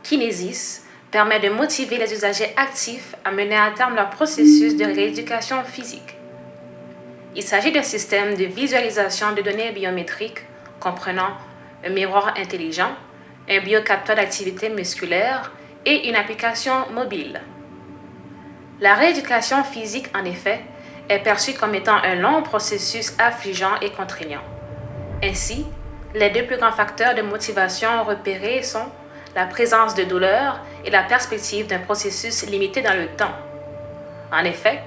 Kinesis permet de motiver les usagers actifs à mener à terme leur processus de rééducation physique. Il s'agit d'un système de visualisation de données biométriques comprenant un miroir intelligent, un biocapteur d'activité musculaire et une application mobile. La rééducation physique, en effet, est perçue comme étant un long processus affligeant et contraignant. Ainsi, les deux plus grands facteurs de motivation repérés sont la présence de douleur et la perspective d'un processus limité dans le temps. En effet,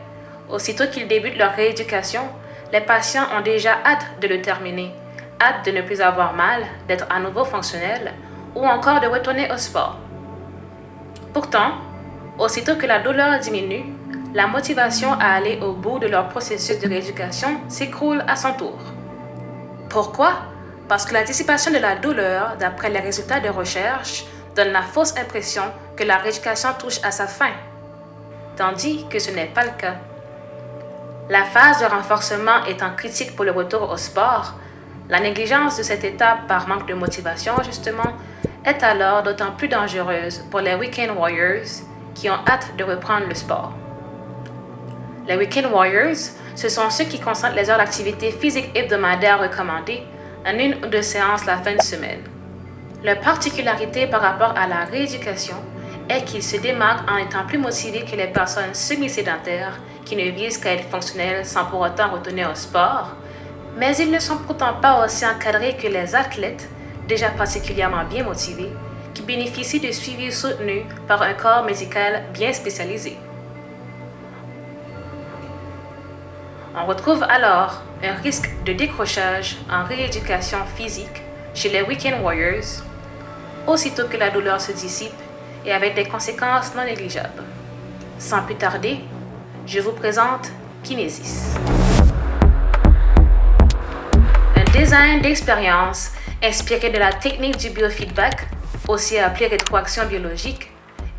aussitôt qu'ils débutent leur rééducation, les patients ont déjà hâte de le terminer, hâte de ne plus avoir mal, d'être à nouveau fonctionnels ou encore de retourner au sport. Pourtant, aussitôt que la douleur diminue, la motivation à aller au bout de leur processus de rééducation s'écroule à son tour. Pourquoi? Parce que la dissipation de la douleur, d'après les résultats de recherche, donne la fausse impression que la rééducation touche à sa fin, tandis que ce n'est pas le cas. La phase de renforcement étant critique pour le retour au sport, la négligence de cette étape par manque de motivation, justement, est alors d'autant plus dangereuse pour les Weekend Warriors qui ont hâte de reprendre le sport. Les Weekend Warriors, ce sont ceux qui concentrent les heures d'activité physique hebdomadaire recommandées en une ou deux séances la fin de semaine. Leur particularité par rapport à la rééducation est qu'ils se démarquent en étant plus motivés que les personnes semi-sédentaires qui ne visent qu'à être fonctionnelles sans pour autant retourner au sport, mais ils ne sont pourtant pas aussi encadrés que les athlètes, déjà particulièrement bien motivés, qui bénéficient de suivi soutenu par un corps médical bien spécialisé. On retrouve alors un risque de décrochage en rééducation physique chez les Weekend Warriors, aussitôt que la douleur se dissipe et avec des conséquences non négligeables. Sans plus tarder, je vous présente Kinesis. Un design d'expérience inspiré de la technique du biofeedback, aussi appelée rétroaction biologique,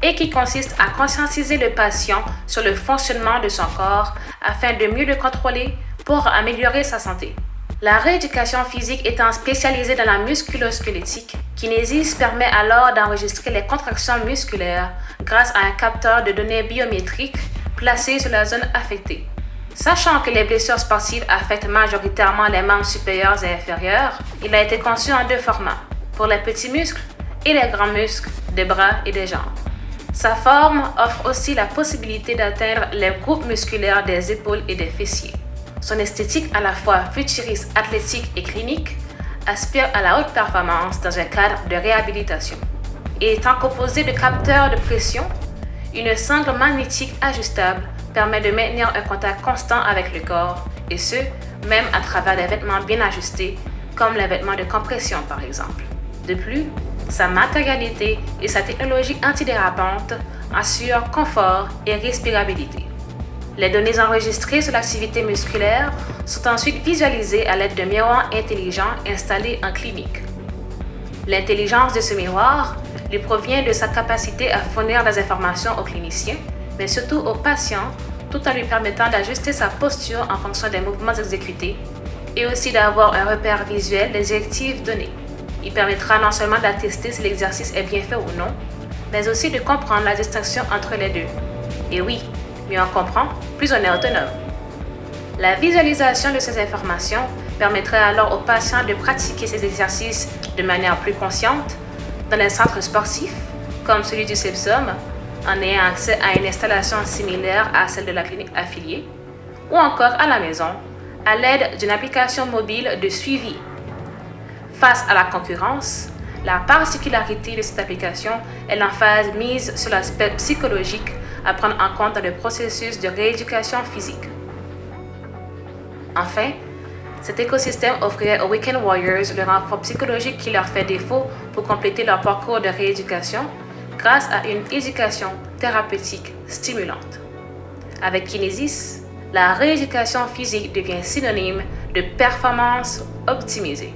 et qui consiste à conscientiser le patient sur le fonctionnement de son corps afin de mieux le contrôler pour améliorer sa santé. La rééducation physique étant spécialisée dans la musculo-squelettique, Kinesis permet alors d'enregistrer les contractions musculaires grâce à un capteur de données biométriques placé sur la zone affectée. Sachant que les blessures sportives affectent majoritairement les membres supérieurs et inférieurs, il a été conçu en deux formats, pour les petits muscles et les grands muscles des bras et des jambes. Sa forme offre aussi la possibilité d'atteindre les groupes musculaires des épaules et des fessiers. Son esthétique à la fois futuriste, athlétique et clinique aspire à la haute performance dans un cadre de réhabilitation. Et étant composé de capteurs de pression, une sangle magnétique ajustable permet de maintenir un contact constant avec le corps, et ce, même à travers des vêtements bien ajustés, comme les vêtements de compression par exemple. De plus, sa matérialité et sa technologie antidérapante assurent confort et respirabilité. Les données enregistrées sur l'activité musculaire sont ensuite visualisées à l'aide d'un miroir intelligent installé en clinique. L'intelligence de ce miroir lui provient de sa capacité à fournir des informations aux cliniciens, mais surtout aux patients, tout en lui permettant d'ajuster sa posture en fonction des mouvements exécutés et aussi d'avoir un repère visuel des directives données. Il permettra non seulement d'attester si l'exercice est bien fait ou non, mais aussi de comprendre la distinction entre les deux. Et oui, mieux on comprend, plus on est autonome. La visualisation de ces informations permettrait alors aux patients de pratiquer ces exercices de manière plus consciente dans les centres sportifs, comme celui du CEPSOM, en ayant accès à une installation similaire à celle de la clinique affiliée, ou encore à la maison, à l'aide d'une application mobile de suivi. Face à la concurrence, la particularité de cette application est l'emphase mise sur l'aspect psychologique à prendre en compte dans le processus de rééducation physique. Enfin, cet écosystème offrirait aux Weekend Warriors le renfort psychologique qui leur fait défaut pour compléter leur parcours de rééducation grâce à une éducation thérapeutique stimulante. Avec Kinesis, la rééducation physique devient synonyme de performance optimisée.